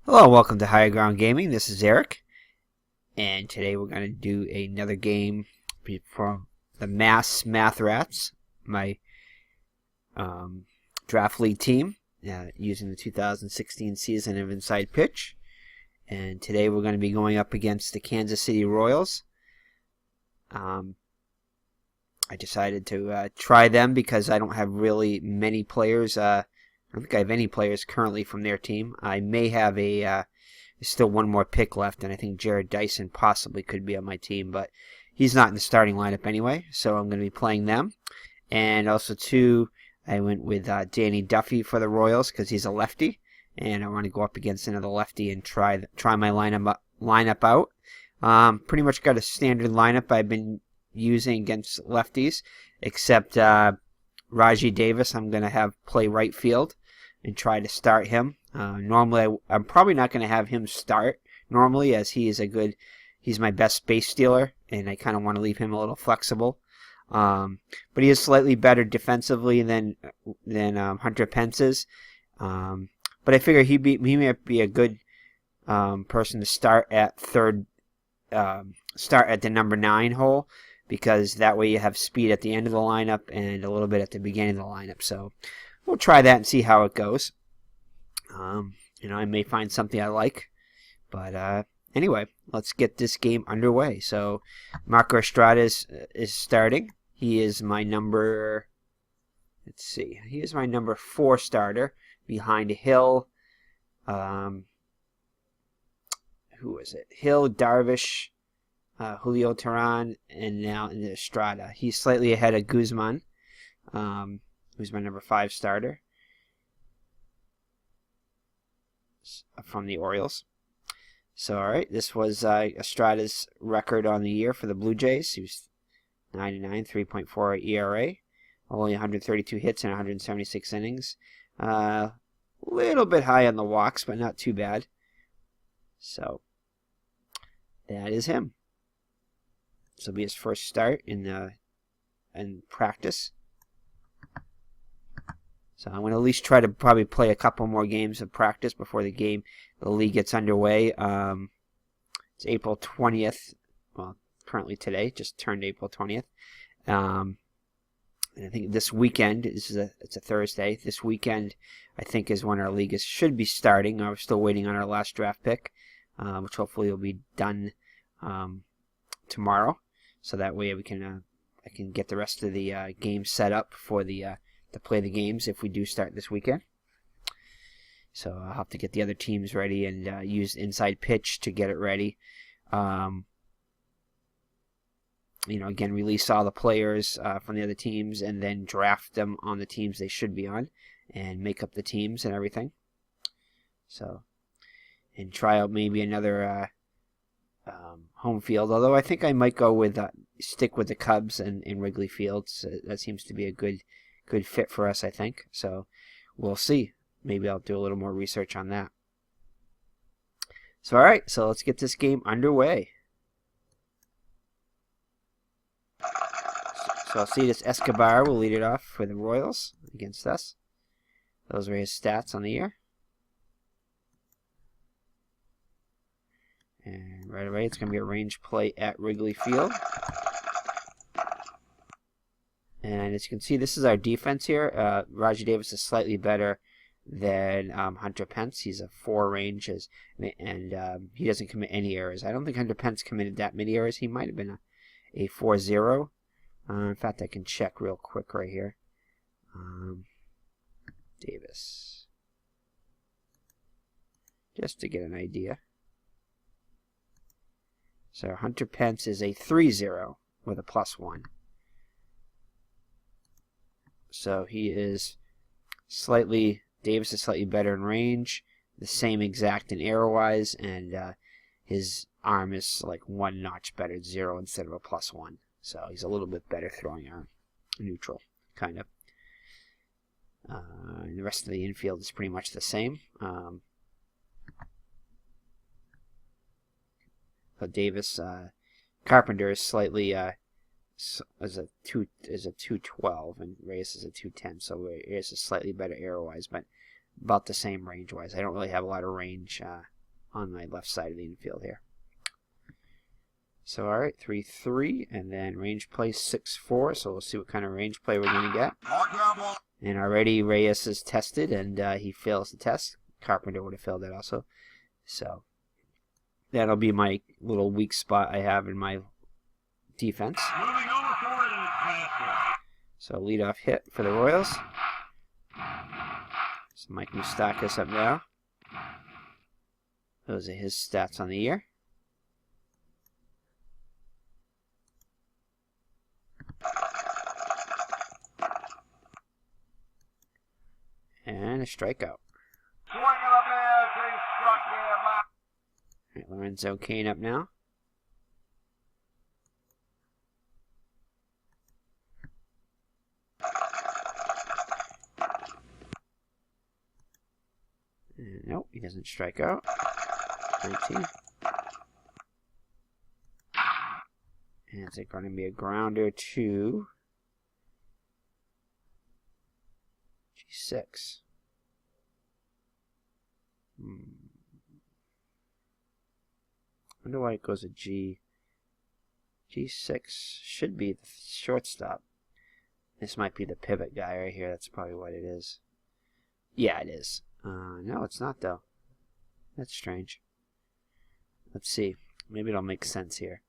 Hello, welcome to Higher Ground Gaming. This is Eric, and today we're going to do another game from the Math Rats, my draft league team, using the 2016 season of Inside Pitch. And today we're going to be going up against the Kansas City Royals. I decided to try them because I don't have really many players. I don't think I have any players currently from their team. I may have still one more pick left, and I think Jared Dyson possibly could be on my team, but he's not in the starting lineup anyway, so I'm going to be playing them. And also, too, I went with Danny Duffy for the Royals because he's a lefty, and I want to go up against another lefty and try my lineup out. Pretty much got a standard lineup I've been using against lefties, except Rajai Davis I'm going to have play right field and try to start him. Normally I'm probably not going to have him start normally, as he's my best base stealer, and I kind of want to leave him a little flexible. But he is slightly better defensively than Hunter Pence is. But I figure he might be a good person to start at third, start at the number 9 hole, because that way you have speed at the end of the lineup and a little bit at the beginning of the lineup. So we'll try that and see how it goes. I may find something I like. But anyway, let's get this game underway. So Marco Estrada is starting. He is my number, he is my number 4 starter behind Hill. Who is it? Hill, Darvish, Julio Teheran, and now in Estrada. He's slightly ahead of Guzman, who's my number 5 starter from the Orioles. So, all right, this was Estrada's record on the year for the Blue Jays. He was 99, 3.4 ERA, only 132 hits in 176 innings. Little bit high on the walks, but not too bad. So, that is him. This will be his first start in practice. So I'm going to at least try to probably play a couple more games of practice before the league gets underway. It's April 20th. Well, currently today, just turned April 20th. And I think this weekend, it's a Thursday. This weekend, I think, is when our league should be starting. We're still waiting on our last draft pick, which hopefully will be done tomorrow. So that way I can get the rest of the games set up for to play the games if we do start this weekend. So I'll have to get the other teams ready and use Inside Pitch to get it ready. Again, release all the players from the other teams and then draft them on the teams they should be on and make up the teams and everything. So, and try out maybe another home field, although I think I might go with stick with the Cubs and in Wrigley Field. So that seems to be a good fit for us, I think. So we'll see. Maybe I'll do a little more research on that. So all right, so let's get this game underway. So I'll see this Escobar will lead it off for the Royals against us. Those are his stats on the year. And right away, it's going to be a range play at Wrigley Field. And as you can see, this is our defense here. Rajai Davis is slightly better than Hunter Pence. He's a 4 ranges, and he doesn't commit any errors. I don't think Hunter Pence committed that many errors. He might have been a 4-0. In fact, I can check real quick right here. Davis. Just to get an idea. So Hunter Pence is a 3-0 with a +1. So Davis is slightly better in range, the same exact in arrow-wise, and his arm is like 1 notch better, 0 instead of a +1. So he's a little bit better throwing arm, neutral, kind of. And the rest of the infield is pretty much the same. But Davis, Carpenter is slightly as a 212, and Reyes is a 210. So Reyes is slightly better arrow-wise, but about the same range-wise. I don't really have a lot of range on my left side of the infield here. So, all right, 3-3, and then range play 6-4. So we'll see what kind of range play we're going to get. And already Reyes is tested, and he fails the test. Carpenter would have failed it also. So that'll be my little weak spot I have in my defense. So leadoff hit for the Royals. So Mike Moustakas up now. Those are his stats on the year. And a strikeout. Right, Lorenzo Cain up now. And nope, he doesn't strike out. 19. And it's going to be a grounder to G6. I wonder why it goes to G. G6 should be the shortstop. This might be the pivot guy right here. That's probably what it is. Yeah, it is. No, it's not, though. That's strange. Let's see. Maybe it'll make sense here.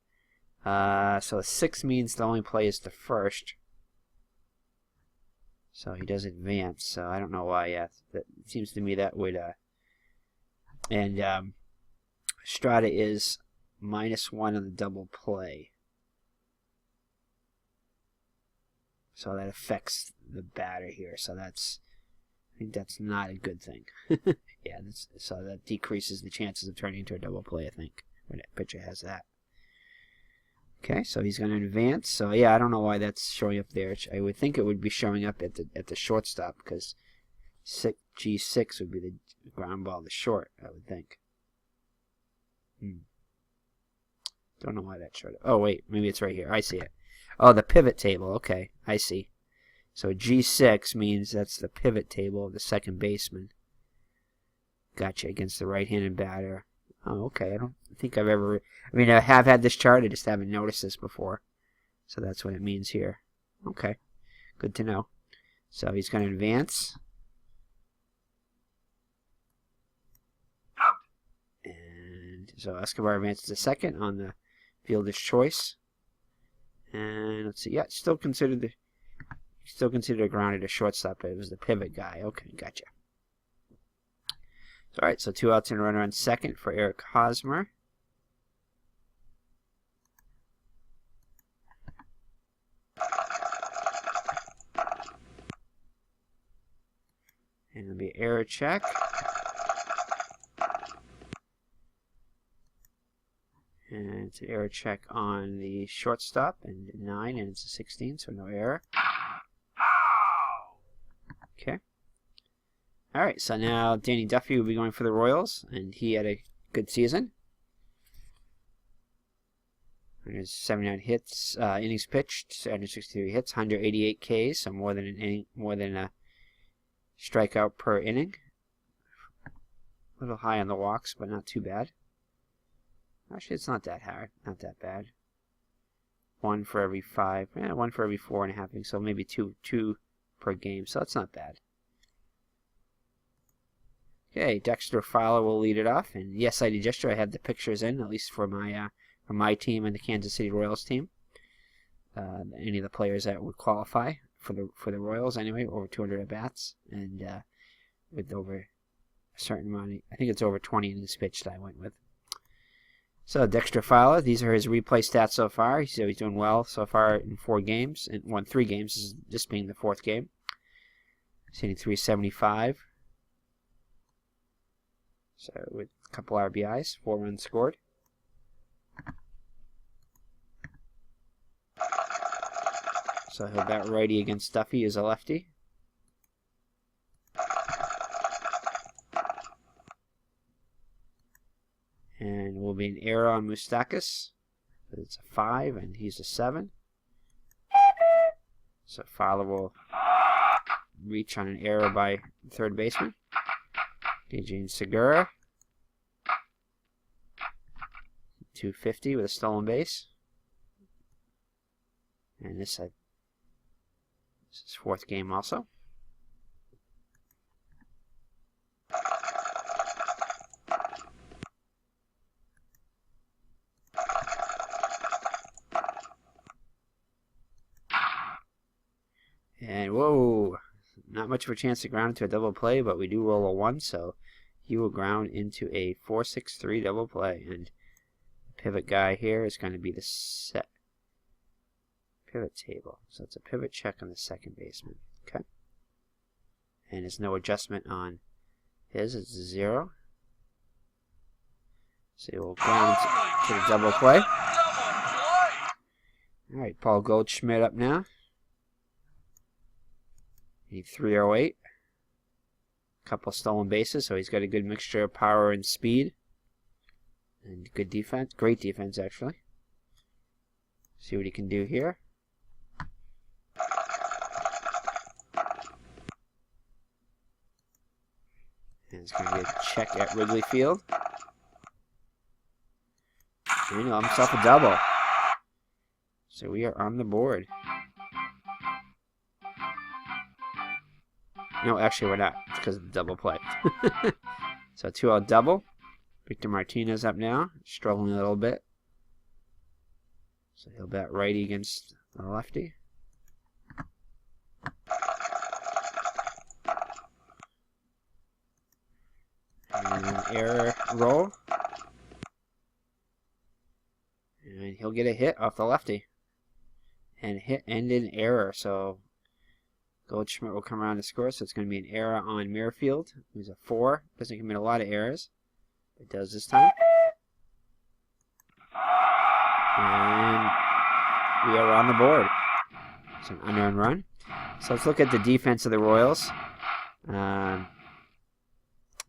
So 6 means the only play is the first. So he does advance. So I don't know why. Yeah, that seems to me that would. And Strata is -1 on the double play. So that affects the batter here. So that's, I think that's not a good thing. Yeah, so that decreases the chances of turning into a double play, I think, when a pitcher has that. Okay, so he's going to advance. So yeah, I don't know why that's showing up there. I would think it would be showing up at the shortstop, because G6 would be the ground ball to short, I would think. Don't know why that showed up. Oh wait, maybe it's right here. I see it. Oh, the pivot table. Okay, I see. So G6 means that's the pivot table of the second baseman. Gotcha, against the right-handed batter. Oh, okay. I don't think I've ever... I mean, I have had this chart. I just haven't noticed this before. So that's what it means here. Okay. Good to know. So he's going to advance. And so Escobar advances to second on the fielder's choice. And let's see. Yeah, still considered a grounded a shortstop, but it was the pivot guy. Okay, gotcha. All right, so 2 outs and a runner on second for Eric Hosmer. And it'll be an error check. And it's an error check on the shortstop, and 9, and it's a 16, so no error. Okay. All right, so now Danny Duffy will be going for the Royals, and he had a good season. There's 79 hits, innings pitched, 763 hits, 188 Ks, so more than a strikeout per inning. A little high on the walks, but not too bad. Actually, it's not that hard, not that bad. 1 for every 5, 1 for every 4.5 innings, so maybe two per game, so that's not bad. Okay, Dexter Fowler will lead it off, and yes, I did gesture. I have the pictures in, at least for my team and the Kansas City Royals team. Any of the players that would qualify for the Royals anyway, over 200 at bats, and with over a certain amount, I think it's over 20 innings pitched. I went with. So Dexter Fowler, these are his replay stats so far. So he's doing well so far in 4 games, and won 3 games. This being the 4th game. He's hitting .375. So with a couple RBIs, 4 runs scored. So he'll bat righty against Duffy as a lefty. And will be an error on Moustakas. It's a 5 and he's a 7. So Fowler will reach on an error by the third baseman. Eugene Segura. 250 with a stolen base. And this is fourth game also. And whoa, not much of a chance to ground into a double play, but we do roll a 1, so he will ground into a 4-6-3 double play. And the pivot guy here is going to be the set pivot table. So it's a pivot check on the second baseman. Okay. And there's no adjustment on his. It's 0. So he will ground to the double play. All right, Paul Goldschmidt up now. Need 308. Couple stolen bases, so he's got a good mixture of power and speed. And good defense. Great defense, actually. See what he can do here. And it's going to be a check at Wrigley Field. And he'll have himself a double. So we are on the board. No, actually we're not. It's because of the double play. So 2-out double. Victor Martinez up now. Struggling a little bit. So he'll bat righty against the lefty. And an error roll. And he'll get a hit off the lefty. And hit and an error. So Goldschmidt will come around to score, so it's going to be an error on Muirfield, who's a 4. Doesn't commit a lot of errors. It does this time. And we are on the board. It's an unearned run. So let's look at the defense of the Royals.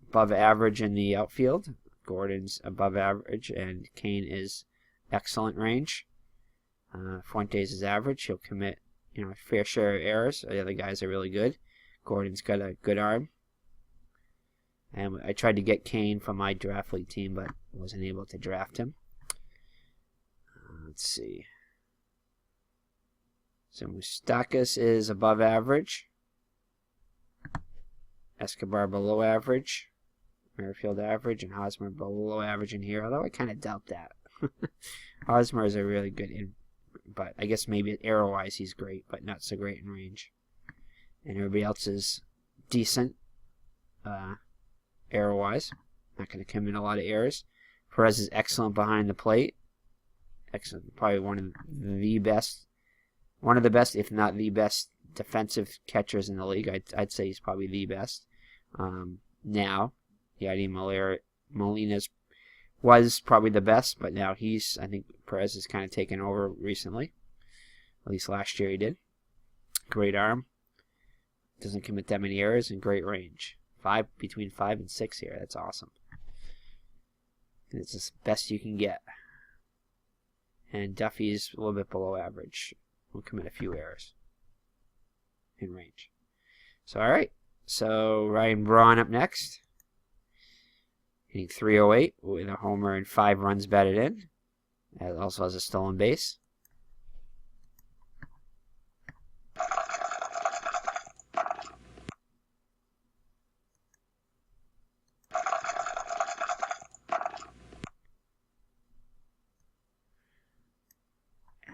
Above average in the outfield. Gordon's above average, and Kane is excellent range. Fuentes is average. He'll commit a fair share of errors. The other guys are really good. Gordon's got a good arm. And I tried to get Kane from my draft league team, but wasn't able to draft him. Let's see. So Moustakas is above average. Escobar below average. Merrifield average, and Hosmer below average in here, although I kind of doubt that. Hosmer is a really good but I guess maybe arrow-wise he's great, but not so great in range. And everybody else is decent arrow-wise. Not going to come in a lot of errors. Perez is excellent behind the plate. Excellent, probably one of the best, if not the best, defensive catchers in the league. I'd say he's probably the best. Now, Yadier Molina's was probably the best, but now I think Perez has kind of taken over recently. At least last year he did. Great arm. Doesn't commit that many errors, and great range. Between 5 and 6 here. That's awesome. And it's the best you can get. And Duffy's a little bit below average. Will commit a few errors in range. So, alright. So, Ryan Braun up next. Hitting 308 with a homer and 5 runs batted in. It also has a stolen base.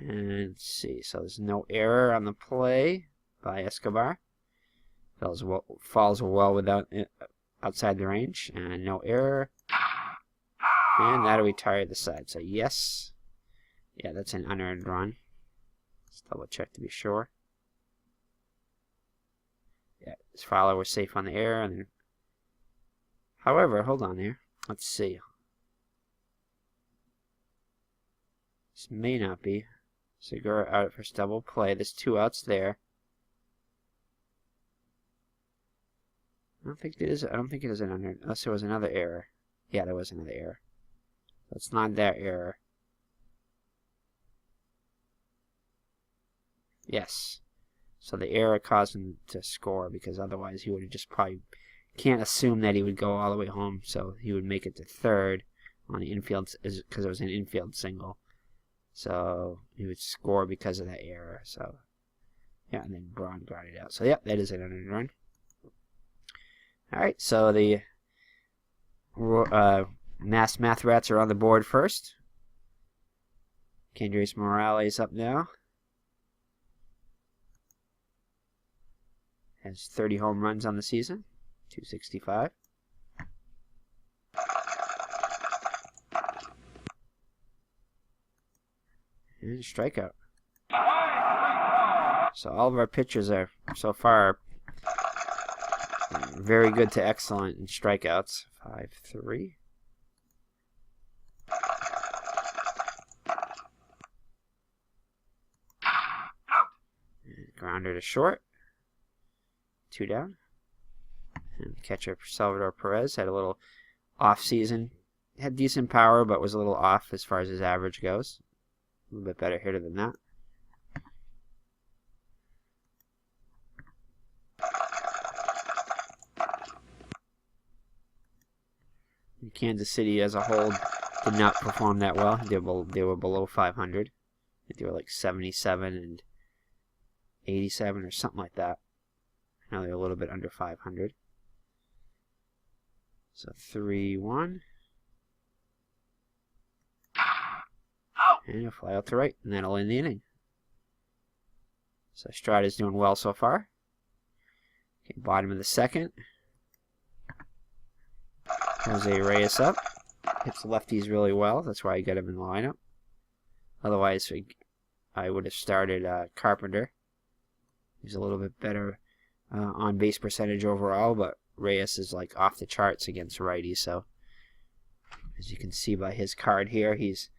And let's see, so there's no error on the play by Escobar. Falls well without outside the range, and no error. And that'll retire the side. So yes, yeah, that's an unearned run. Let's double check to be sure. Yeah, this Fowler was safe on the error. And however, hold on here. Let's see. This may not be. Segura out at first double play. There's 2 outs there. I don't think it is an unearned, unless there was another error. Yeah, there was another error. That's not that error. Yes. So the error caused him to score, because otherwise he would have just probably can't assume that he would go all the way home, so he would make it to third on the infield because it was an infield single. So he would score because of that error. So yeah, and then Braun grounded out. So yeah, that is an earned run. All right, so the Math Rats are on the board first. Kendrys Morales up now. Has 30 home runs on the season, 265. And a strikeout. So all of our pitchers are so far very good to excellent in strikeouts. 5-3. And grounder to short. 2 down. And catcher Salvador Perez had a little off season. Had decent power, but was a little off as far as his average goes. A little bit better hitter than that. Kansas City as a whole did not perform that well. They were below 500. I think they were like 77 and 87 or something like that. Now they're a little bit under 500. So 3-1. And a fly out to right, and that'll end the inning. So Strada's doing well so far. Okay, bottom of the second. Jose Reyes up. Hits lefties really well. That's why I got him in the lineup. Otherwise, I would have started Carpenter. He's a little bit better on base percentage overall, but Reyes is like off the charts against righties. So, as you can see by his card here, he's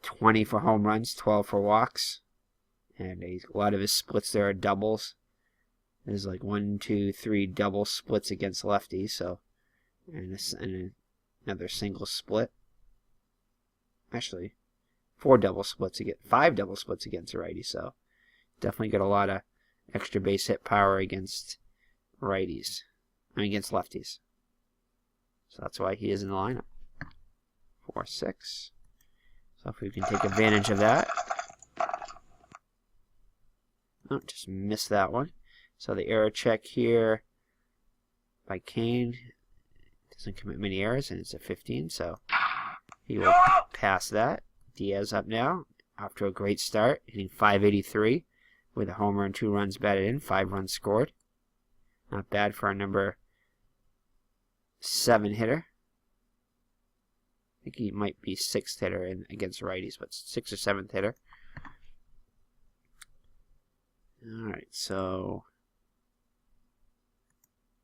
20 for home runs, 12 for walks, and a lot of his splits there are doubles. There's like 1, 2, 3 double splits against lefties. So. And another single split. Actually, 4 double splits against 5 double splits against a righty. So definitely got a lot of extra base hit power against righties. Against lefties. So that's why he is in the lineup. 4-6. So if we can take advantage of that. Oh, just missed that one. So the error check here by Kane. Doesn't commit many errors, and it's a 15, so he will pass that. Diaz up now, after a great start, hitting .583 with a homer and 2 runs batted in, 5 runs scored. Not bad for a number 7 hitter. I think he might be 6th hitter against righties, but 6th or 7th hitter. Alright, so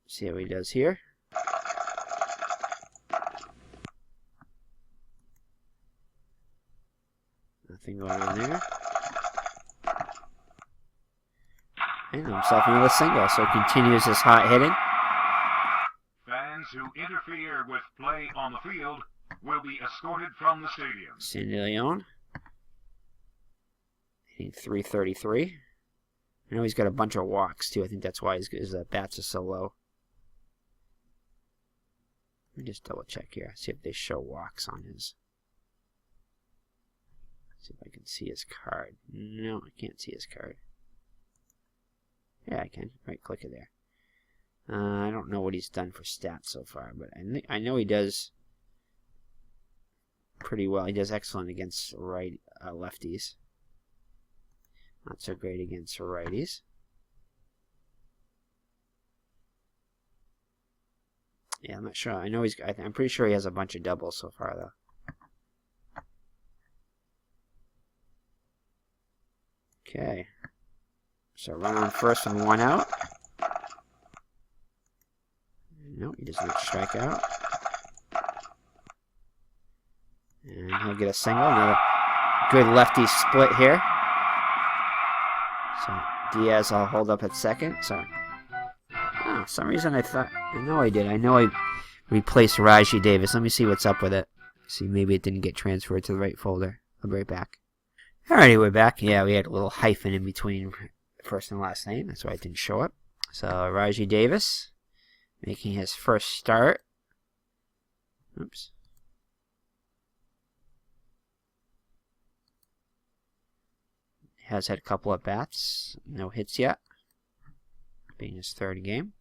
see how he does here. Nothing going on there. And himself another single, so continues his hot hitting. Fans who interfere with play on the field will be escorted from the stadium. Sandy Leon. Hitting .333. I know he's got a bunch of walks too. I think that's why his bats are so low. Let me just double check here. See if they show walks on his. See if I can see his card. No, I can't see his card. Yeah, I can. Right click it there. I don't know what he's done for stats so far, but I know he does pretty well. He does excellent against lefties. Not so great against righties. Yeah, I'm not sure. I know I'm pretty sure he has a bunch of doubles so far, though. Okay. So run on first and 1 out. No, he does not strike out. And he'll get a single. Another good lefty split here. So Diaz will hold up at second. So for some reason I know I replaced Raji Davis. Let me see what's up with it. See, maybe it didn't get transferred to the right folder. I'll be right back. Alrighty, we're back. Yeah, we had a little hyphen in between first and last name. That's why it didn't show up. So Raji Davis making his first start. Oops. has had a couple at bats. No hits yet. Being his third game.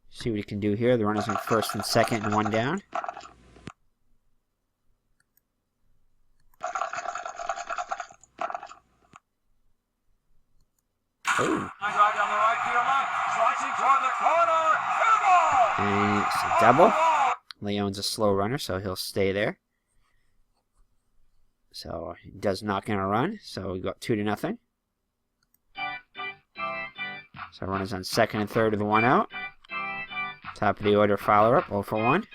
See what he can do here. The runners in first and second and one down. Oh. And it's a double. Leon's a slow runner, so he'll stay there. So he does not going to run. So we got 2-0. So runners on second and third with the one out. Top of the order, Fowler up, 0 for 1.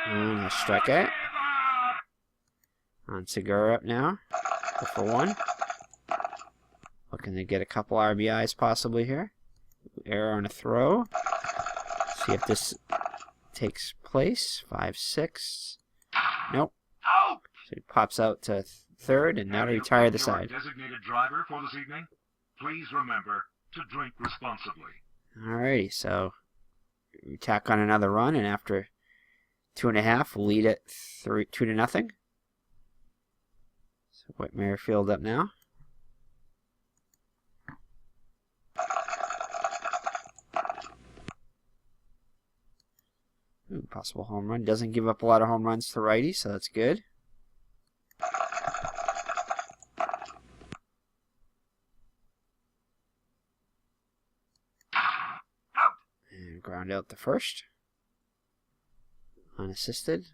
And a strikeout. On Segura up now, 0 for 1. Looking to get a couple RBIs possibly here. Error on a throw. See if this takes place. 5-6. Nope. So he pops out to third, and now to retire the side. Designated driver for this evening. Please remember to drink responsibly. Alrighty, so we tack on another run, and after 2.5, we'll lead it 2-0. So Whit Merrifield up now. Ooh, possible home run. Doesn't give up a lot of home runs to righty, so that's good. And ground out the first. Unassisted.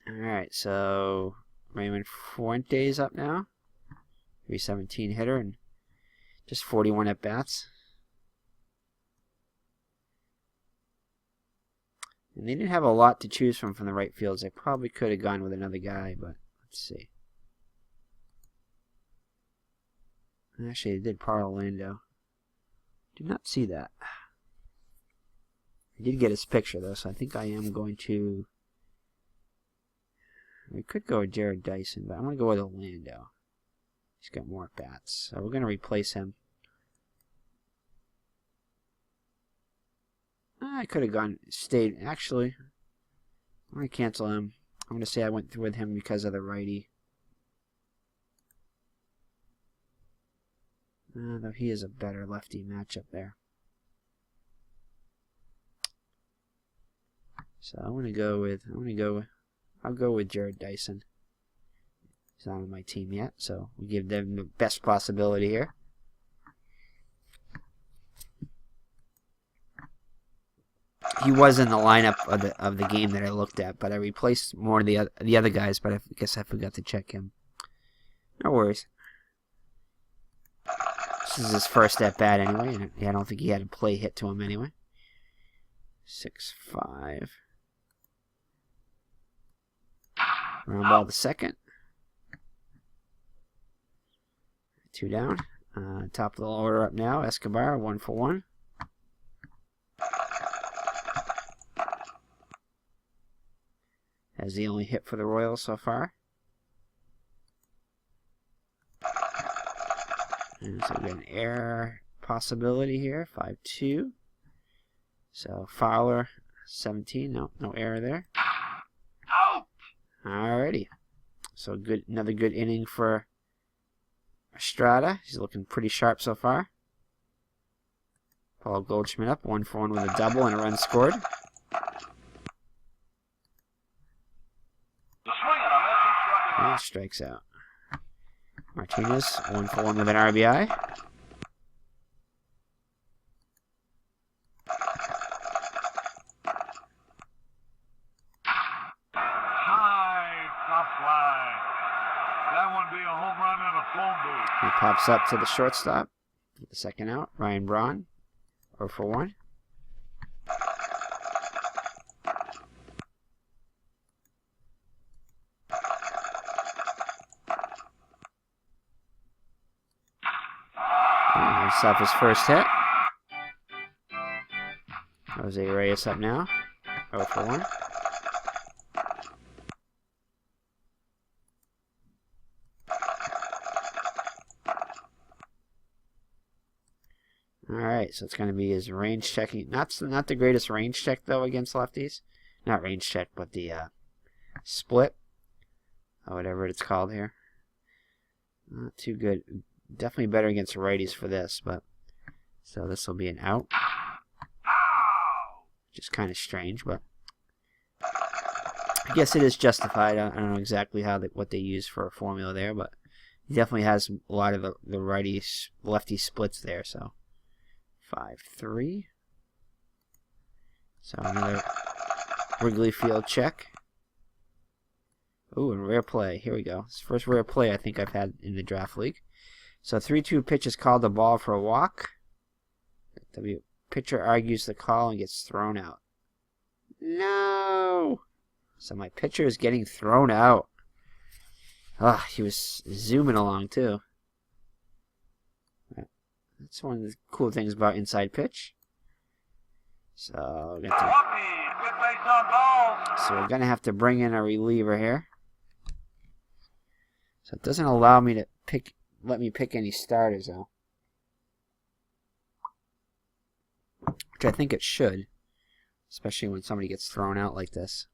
Alright, so Raymond Fuentes up now. 317 hitter and just 41 at bats. And they didn't have a lot to choose from the right fields. They probably could have gone with another guy, but let's see. Actually, they did Orlando. Did not see that. I did get his picture, though, so I think I am going to... We could go with Jared Dyson, but I'm going to go with Orlando. He's got more bats, so we're going to replace him. I could have stayed. Actually, I'm going to cancel him. I'm going to say I went through with him because of the righty. Though he is a better lefty matchup there. So I'll go with Jared Dyson. He's not on my team yet, so we give them the best possibility here. He was in the lineup of the game that I looked at, but I replaced more of the other guys, but I guess I forgot to check him. No worries. This is his first at bat anyway, and I don't think he had a play hit to him anyway. 6-5. Round ball to second. 2 down. Top of the order up now. Escobar, 1 for 1. Has the only hit for the Royals so far. And so we got an error possibility here. 5-2. So Fowler, 17. No error there. Alrighty. So another good inning for Estrada. He's looking pretty sharp so far. Paul Goldschmidt up, 1 for 1 with a double and a run scored. And strikes out. Martinez, 1 for 1 with an RBI. He pops up to the shortstop. The second out. Ryan Braun, 0 for 1. Himself his first hit. Jose Reyes up now. 0 for 1. Alright, so it's going to be his range checking. Not the greatest range check, though, against lefties. Not range check, but the split. Or whatever it's called here. Not too good. Definitely better against righties for this, but... So this will be an out. Which is kind of strange, but... I guess it is justified. I don't know exactly what they use for a formula there, but... He definitely has a lot of the lefty splits there, so... 5-3. So another Wrigley Field check. Ooh, and rare play. Here we go. It's the first rare play I think I've had in the draft league. So 3-2 pitch is called the ball for a walk. The pitcher argues the call and gets thrown out. No! So my pitcher is getting thrown out. Ah, he was zooming along too. That's one of the cool things about inside pitch. So we're going to have to bring in a reliever here. So it doesn't allow me to let me pick any starters though. Which I think it should. Especially when somebody gets thrown out like this.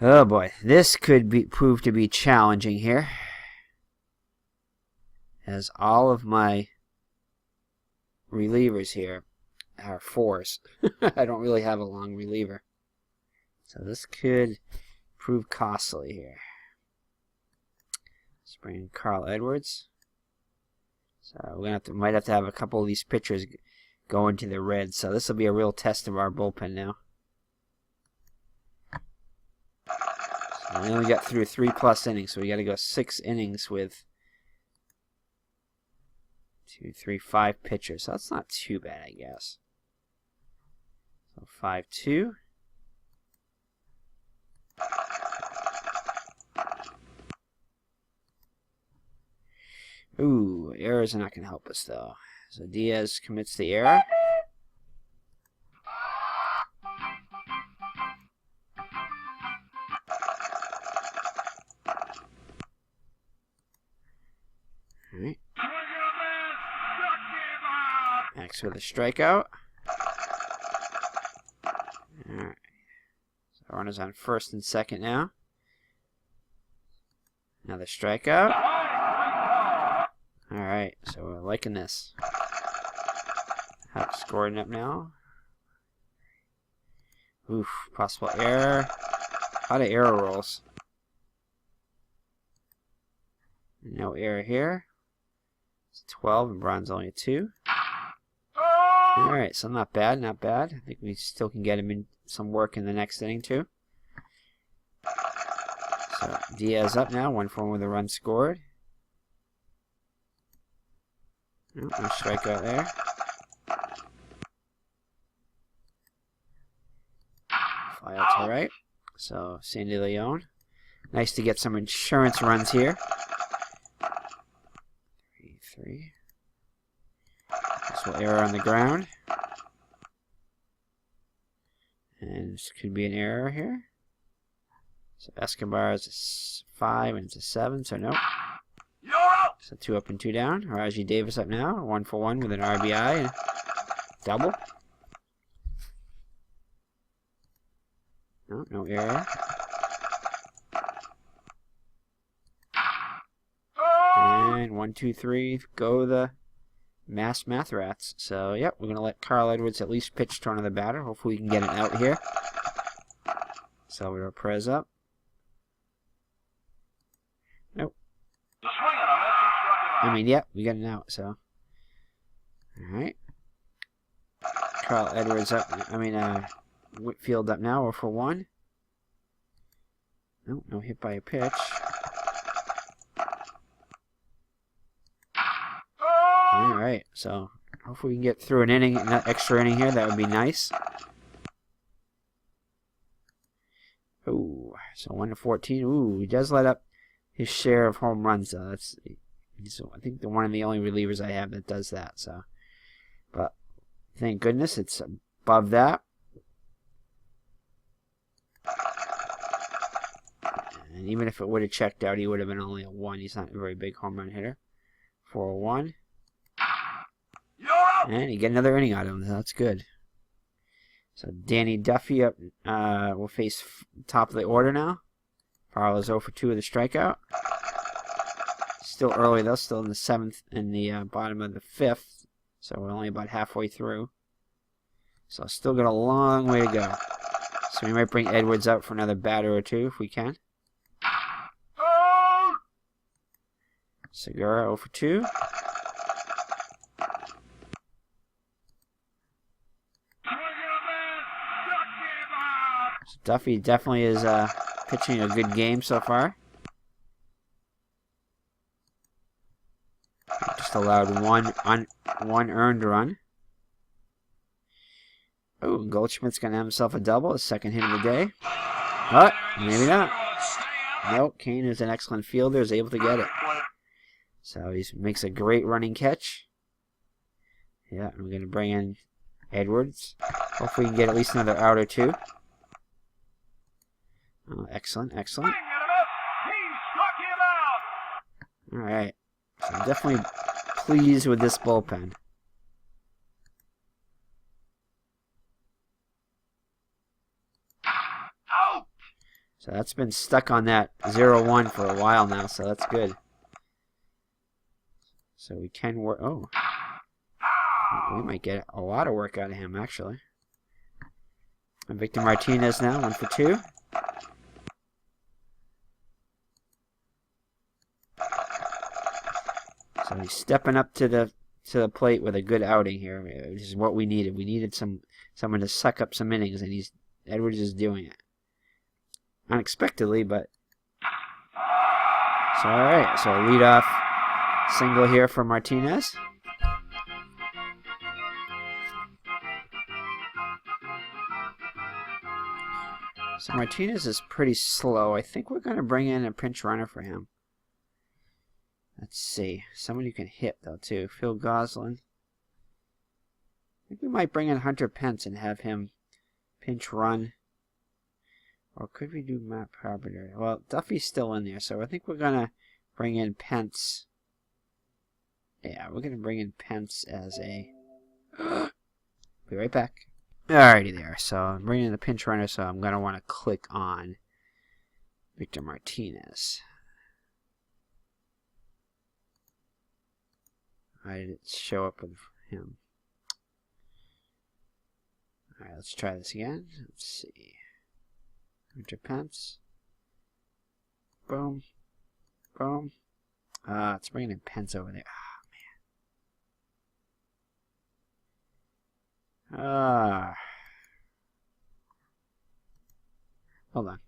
Oh boy, this could prove to be challenging here. As all of my relievers here are 4s. I don't really have a long reliever. So this could prove costly here. Let's bring in Carl Edwards. So we might have to have a couple of these pitchers go into the red. So this will be a real test of our bullpen now. So we only got through 3+ innings, so we got to go 6 innings with 2, 3, 5 pitchers. So that's not too bad, I guess. So 5-2. Ooh, errors are not going to help us, though. So Diaz commits the error. All right. Max with a strikeout. Alright. So runners on first and second now. Another strikeout. Alright, so we're liking this. Hawks scoring up now. Oof, possible error. A lot of error rolls. No error here. It's 12 and Braun's only a 2. Alright, so not bad, not bad. I think we still can get him in some work in the next inning too. So Diaz up now, 1-for-1 with a run scored. No strikeout there. Fly out to right. So Sandy Leon. Nice to get some insurance runs here. 3-3. Possible error on the ground. And this could be an error here. So Escobar is a 5 and it's a 7, so no. So 2 up and 2 down. Raji Davis up now, 1-for-1 with an RBI and double. No error. And 1, 2, 3, go the math rats. So, yep, we're going to let Carl Edwards at least pitch to another batter. Hopefully we can get an out here. Salvador Perez up. Nope. I mean, yep, we got an out, so. Alright. Carl Edwards up. Whitfield up now, 0-for-1. Nope, no hit by a pitch. Alright, so hopefully we can get through an inning, an extra inning here. That would be nice. Ooh, so 1-14. Ooh, he does let up his share of home runs. He's I think one of the only relievers I have that does that. So, but thank goodness it's above that. And even if it would have checked out, he would have been only a 1. He's not a very big home run hitter. 401. And you get another inning out of him. That's good. So Danny Duffy up will face top of the order now. Farrell is 0 for 2 with a strikeout. Still early though, still in the 7th and the bottom of the 5th. So we're only about halfway through. So still got a long way to go. So we might bring Edwards out for another batter or two if we can. Segura 0 for 2. So Duffy definitely is pitching a good game so far. Just allowed one earned run. Oh, Goldschmidt's going to have himself a double, his second hit of the day. But maybe not. Nope, Kane is an excellent fielder, is able to get it. So he makes a great running catch. Yeah, and we're going to bring in Edwards. Hopefully we can get at least another out or two. Oh, excellent, excellent. Alright, so I'm definitely pleased with this bullpen. So that's been stuck on that 0-1 for a while now, so that's good. So we can work. Oh, we might get a lot of work out of him, actually. And Victor Martinez now, 1 for 2. So he's stepping up to the plate with a good outing here. This is what we needed. We needed someone to suck up some innings, and Edwards is doing it. Unexpectedly, but so all right. So a leadoff single here for Martinez. So Martinez is pretty slow. I think we're going to bring in a pinch runner for him. Let's see. Someone who can hit, though, too. Phil Goslin. I think we might bring in Hunter Pence and have him pinch run. Or could we do Matt Carpenter? Well, Duffy's still in there, so I think we're going to bring in Pence. Yeah, we're going to bring in Pence as a... Be right back. Alrighty there. So I'm bringing in the pinch runner, so I'm going to want to click on Victor Martinez. I didn't show up with him. Alright, let's try this again. Let's see. Hunter Pence. Boom. Boom. It's bringing in Pence over there. Oh, man. Hold on.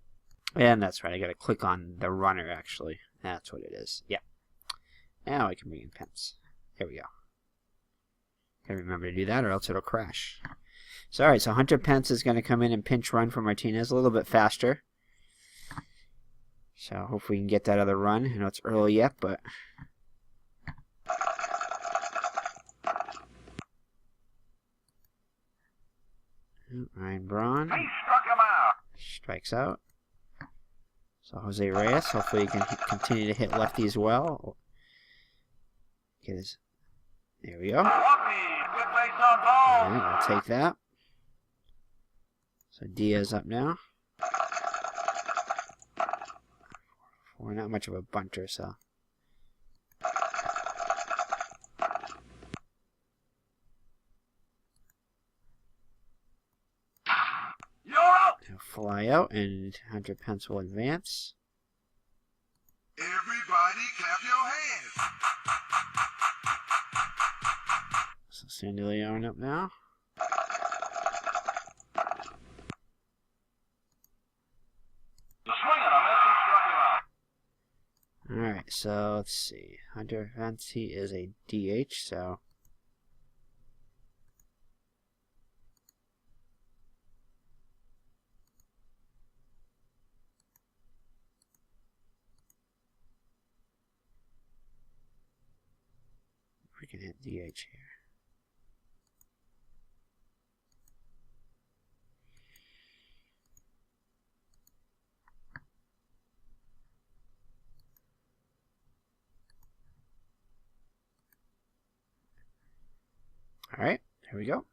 And that's right. I got to click on the runner, actually. That's what it is. Yeah. Now I can bring in Pence. There we go. Gotta remember to do that or else it'll crash. So, alright, so Hunter Pence is going to come in and pinch run for Martinez a little bit faster. So, hopefully we can get that other run. I know it's early yet, but... Ryan Braun strikes out. So, Jose Reyes, hopefully he can continue to hit lefties well. Get his... There we go. Alright, I'll take that. So Diaz up now. We're not much of a bunter, so. He'll fly out, and Hunter Pence will advance. Everybody clap your hands. So Sandy Leon up now. Alright, so let's see. Hunter Pence, he is a DH, so. We can hit DH here. All right, here we go.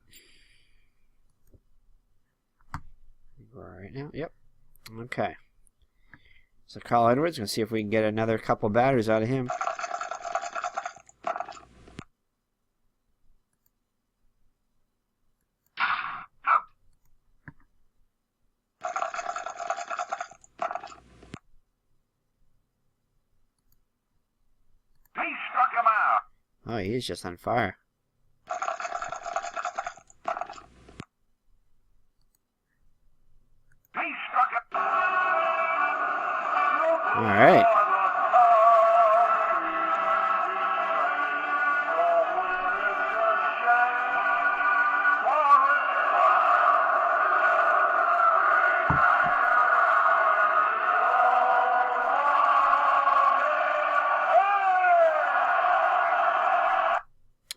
Right now, yep. Okay. So Carl Edwards, gonna see if we can get another couple batters out of him. He struck him out. Oh, he's just on fire. He struck him. All right.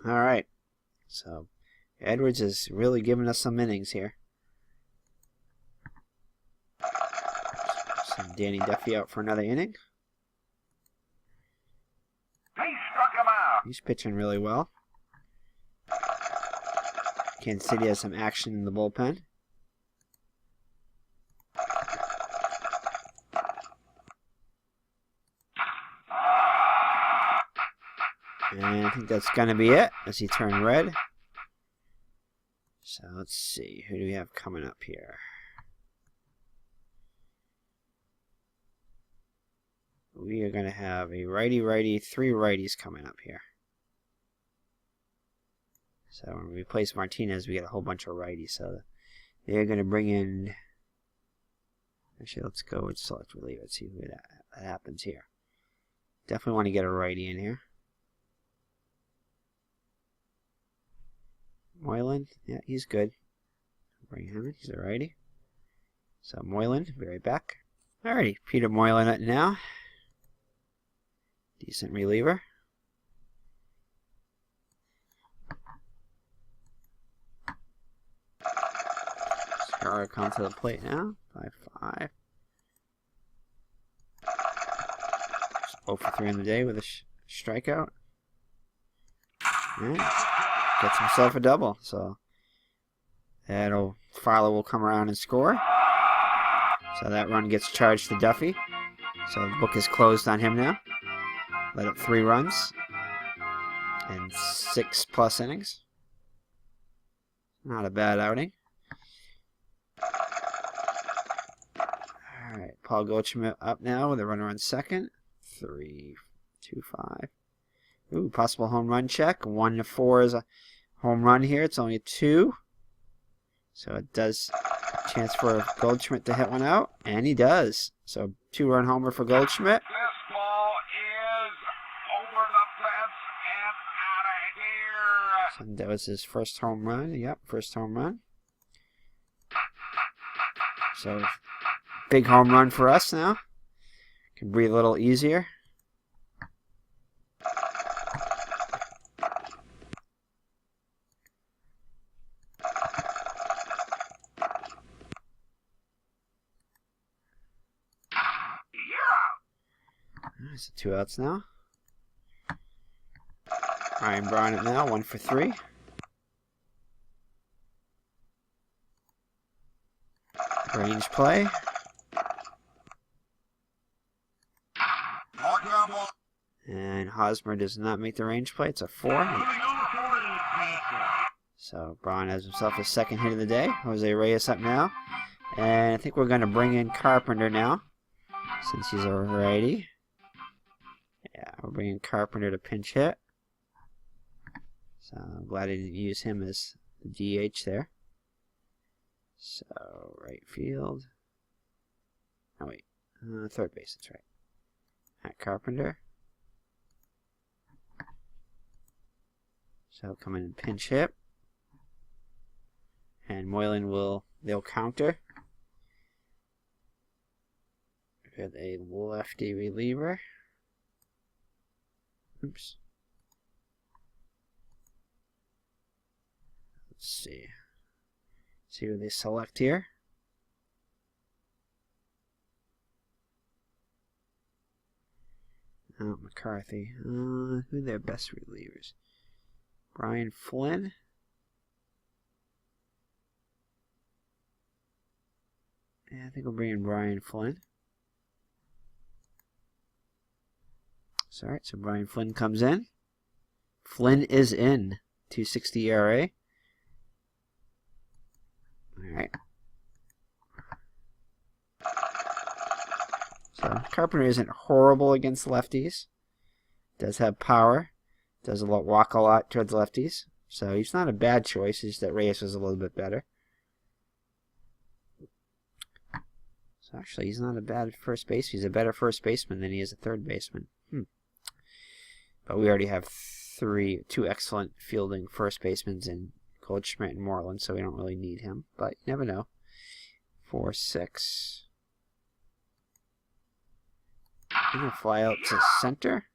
All right. So Edwards is really giving us some innings here. Send Danny Duffy out for another inning. He struck him out. He's pitching really well. Kansas City has some action in the bullpen. And I think that's going to be it as he turned red. So let's see. Who do we have coming up here? We are going to have a righty-righty, 3 righties coming up here. So when we replace Martinez, we get a whole bunch of righties. So they're going to bring in... Actually, let's go with select reliever. Let's see what happens here. Definitely want to get a righty in here. Moylan, yeah, he's good. Bring him in, he's a righty. So Moylan, be right back. Alrighty, Peter Moylan up now. Decent reliever. Scar comes to the plate now. 5-5. 0 for 3 in the day with a strikeout. And gets himself a double. So Farlow will come around and score. So that run gets charged to Duffy. So the book is closed on him now. Let up 3 runs and 6+ innings. Not a bad outing. All right, Paul Goldschmidt up now with a runner on second. 3-2-5. Ooh, possible home run check. 1-4 is a home run here. It's only a 2. So it does chance for Goldschmidt to hit one out, and he does. So 2-run homer for Goldschmidt. This ball is over the fence and out of here. So that was his first home run. Yep, first home run. So big home run for us now. Can breathe a little easier. So 2 outs now. Ryan Braun it now, 1 for 3. Range play. And Hosmer does not make the range play. It's a 4. So Braun has himself his second hit of the day. Jose Reyes up now. And I think we're going to bring in Carpenter now, since he's a righty. Yeah, we're bringing Carpenter to pinch hit. So I'm glad I didn't use him as the DH there. So right field. Oh wait, third base. That's right. Matt Carpenter. So come in and pinch hit. And Moylan they'll counter with a lefty reliever. Oops. Let's see. See who they select here. McCarthy. Who are their best relievers? Brian Flynn. Yeah, I think we'll bring in Brian Flynn. So, all right, so Brian Flynn comes in. Flynn is in. 2.60 ERA. All right. So Carpenter isn't horrible against lefties. Does have power. Does walk a lot towards lefties. So he's not a bad choice. It's just that Reyes was a little bit better. So actually, he's not a bad first base. He's a better first baseman than he is a third baseman. But we already have two excellent fielding first basemen in Goldschmidt and Moreland, so we don't really need him. But you never know. 4-6. I'm going to fly out to center.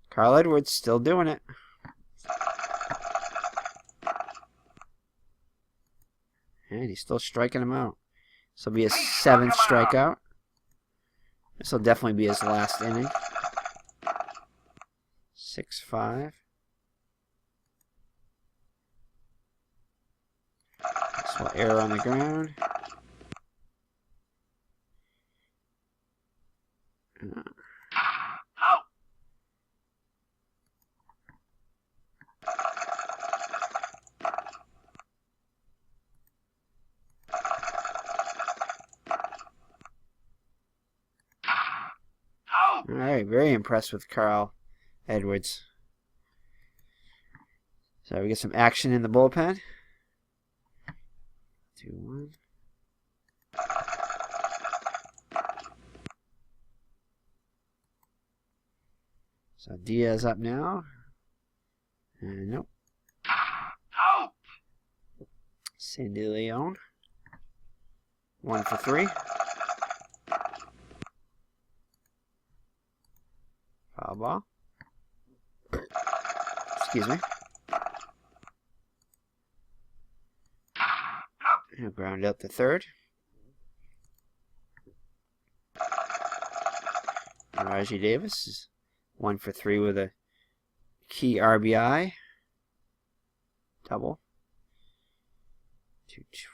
Carl Edwards still doing it. And he's still striking him out. This will be his 7th strikeout. This will definitely be his last inning. 6-5. This will error on the ground. All right, very impressed with Carl Edwards. So we get some action in the bullpen. 2-1. So Diaz up now. And nope. Sandy Leon. 1 for 3. Foul ball. Excuse me. He'll ground out the third. Raji Davis is 1 for 3 with a key RBI. Double.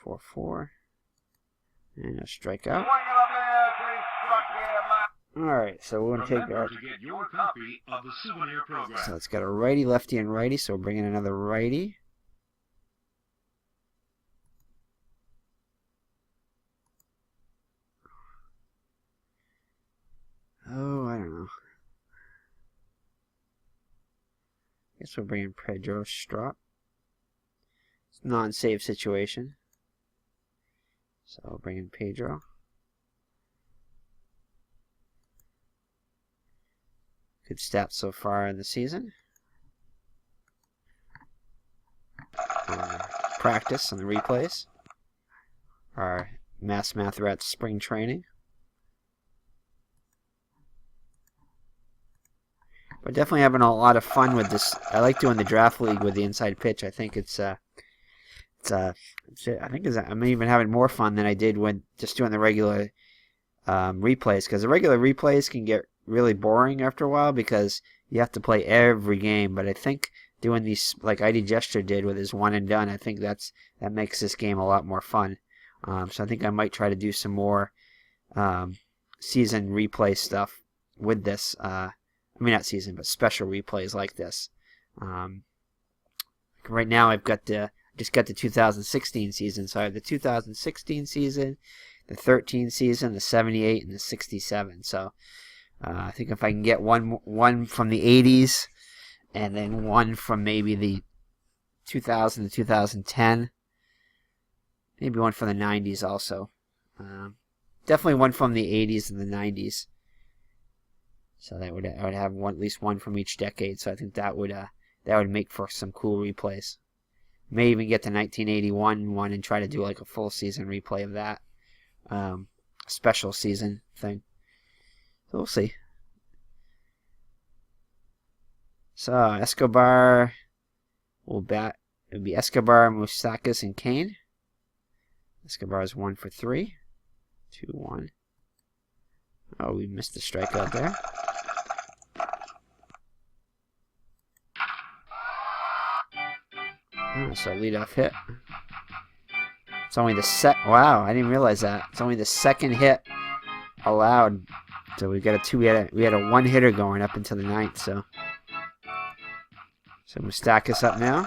2-4-4. And a strikeout. Alright, so we're going to take our... So it's got a righty, lefty, and righty, so we'll bring in another righty. Oh, I don't know. Guess we'll bring in Pedro Strop. It's a non-save situation. So I'll bring in Pedro. Good stats so far in the season. Practice on the replays. Our Mass Rats spring training. But definitely having a lot of fun with this. I like doing the draft league with the inside pitch. I think I'm even having more fun than I did when just doing the regular replays, because the regular replays can get really boring after a while because you have to play every game. But I think doing these like ID Gesture did with his one and done, I think that makes this game a lot more fun. So I think I might try to do some more season replay stuff with this. I mean, not season, but special replays like this. Right now, I've got just got the 2016 season, so I have the 2016 season, the 13 season, the 78, and the 67. So I think if I can get one from the 80s, and then one from maybe the 2000 to 2010, maybe one from the 90s also. Definitely one from the 80s and the 90s. So I would have at least one from each decade. So I think that would make for some cool replays. May even get the 1981 one and try to do like a full season replay of that special season thing. So we'll see. So Escobar will bat. It would be Escobar, Moustakas, and Kane. Escobar is 1 for 3. 2-1. Oh, we missed the strikeout there. So leadoff hit. It's only the wow, I didn't realize that. It's only the second hit allowed. So we got we had a one hitter going up into the ninth, so we stack us up now.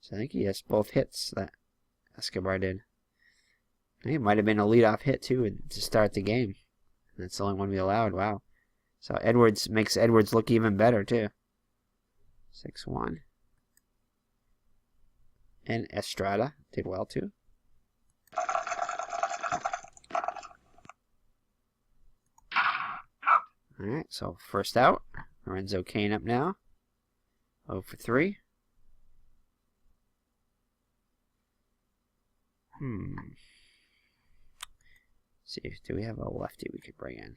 So I think he has both hits that Escobar did. I think it might have been a leadoff hit too to start the game. That's the only one we allowed. Wow. So Edwards makes Edwards look even better too. 6-1. And Estrada did well too. Alright, so first out. Lorenzo Cain up now. 0 for 3. See, do we have a lefty we could bring in?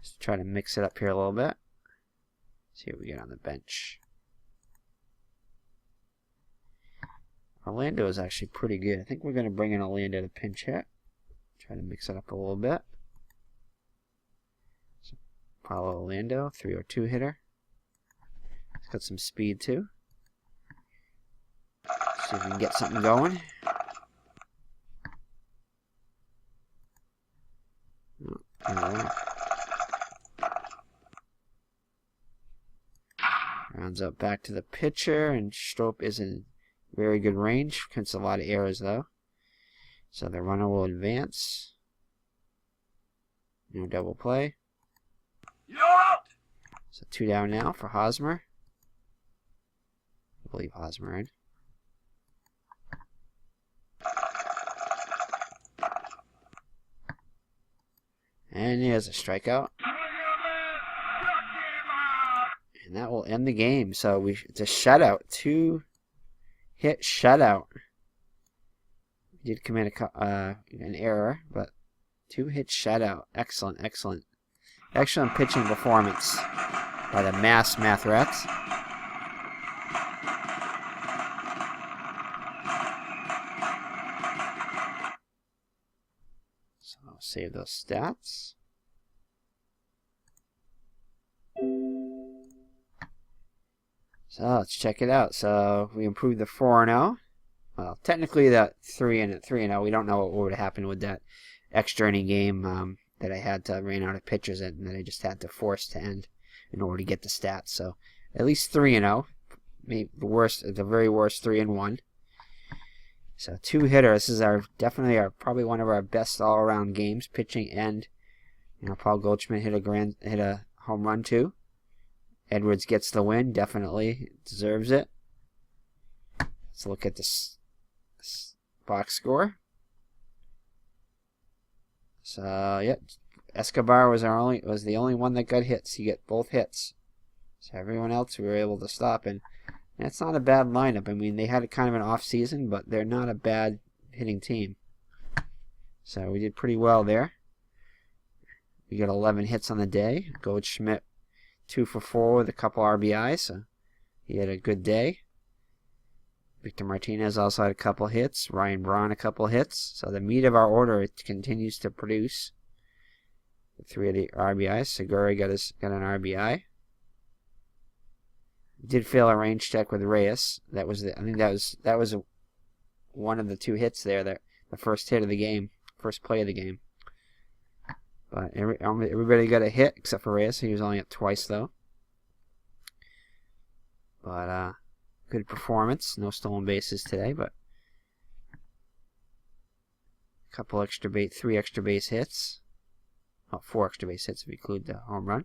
Just try to mix it up here a little bit. See what we get on the bench. Orlando is actually pretty good. I think we're going to bring in Orlando to pinch hit. Try to mix it up a little bit. So, Paulo Orlando, 302 hitter. He's got some speed too. See if we can get something going. Oh, rounds up back to the pitcher, and Strope is in very good range. Commits a lot of errors though. So the runner will advance. No double play. You're out! So 2 down now for Hosmer. I believe Hosmer in. And here's a strikeout. And that will end the game. So it's a shutout. 2-hit shutout. We did commit an error, but 2-hit shutout. Excellent, excellent. Excellent pitching performance by the Math Rats. So I'll save those stats. So let's check it out. So we improved the 4-0. Well, technically the 3-0. We don't know what would have happened with that extra inning game that I had to ran out of pitchers and that I just had to force to end in order to get the stats. So at least 3-0. Maybe the very worst 3-1. So 2-hitter. This is definitely probably one of our best all-around games, pitching and Paul Goldschmidt hit a home run too. Edwards gets the win, definitely deserves it. Let's look at this box score. So yep, Escobar was the only one that got hits. He got both hits. So everyone else we were able to stop, and that's not a bad lineup. I mean, they had kind of an off season, but they're not a bad hitting team. So we did pretty well there. We got 11 hits on the day. Goldschmidt 2 for 4 with a couple RBIs, so he had a good day. Victor Martinez also had a couple hits. Ryan Braun a couple hits. So the meat of our order continues to produce. 3 of the RBIs. Segura got an RBI. Did fail a range check with Reyes. That was one of the 2 hits there. The first hit of the game, first play of the game. But everybody got a hit except for Reyes. He was only up twice though. But good performance. No stolen bases today, but a couple 3 extra base hits. Well, 4 extra base hits if you include the home run.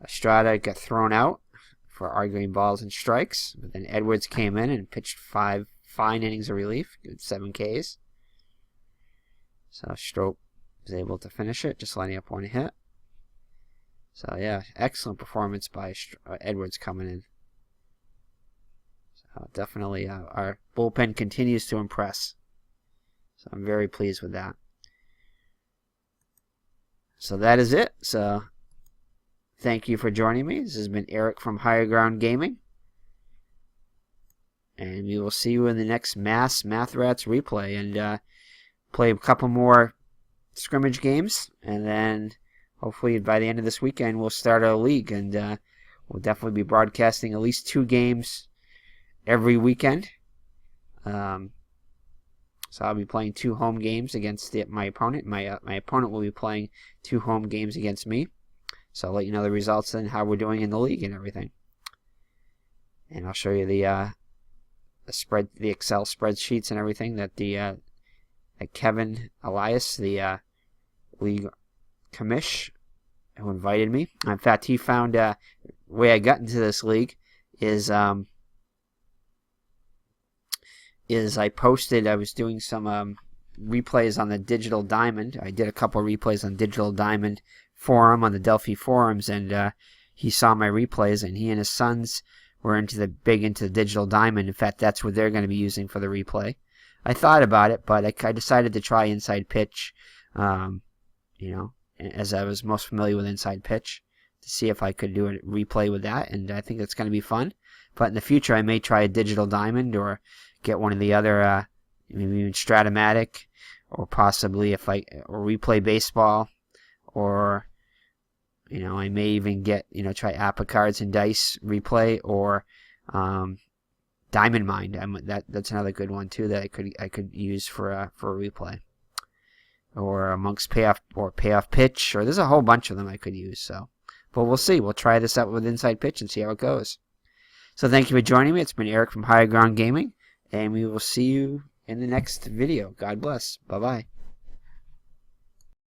Estrada got thrown out for arguing balls and strikes, but then Edwards came in and pitched 5 fine innings of relief, good 7 Ks. So Strope was able to finish it, just lining up 1 hit. So yeah, excellent performance by Edwards coming in. So definitely our bullpen continues to impress. So I'm very pleased with that. So that is it. So thank you for joining me. This has been Eric from Higher Ground Gaming. And we will see you in the next Math Rats replay, and play a couple more scrimmage games, and then hopefully by the end of this weekend we'll start our league, and we'll definitely be broadcasting at least 2 games every weekend. So I'll be playing 2 home games against my opponent. My opponent will be playing 2 home games against me. So I'll let you know the results and how we're doing in the league and everything. And I'll show you the Excel spreadsheets and everything that that Kevin Elias, the league commish, who invited me. In fact, he found the way I got into this league is I posted. I was doing some replays on the Digital Diamond. I did a couple of replays on Digital Diamond forum on the Delphi forums, and he saw my replays, and he and his sons were into the Digital Diamond. In fact, that's what they're going to be using for the replay. I thought about it, but I decided to try Inside Pitch, as I was most familiar with Inside Pitch, to see if I could do a replay with that, and I think it's going to be fun. But in the future, I may try a Digital Diamond or get one of the other, maybe even Stratomatic, or possibly or Replay Baseball, or I may even get try APA Cards and Dice Replay, or Diamond Mind. That's another good one too that I could use for a replay, or amongst Payoff Pitch, or there's a whole bunch of them I could use. So, but we'll see. We'll try this out with Inside Pitch and see how it goes. So thank you for joining me. It's been Eric from Higher Ground Gaming, and we will see you in the next video. God bless. Bye bye.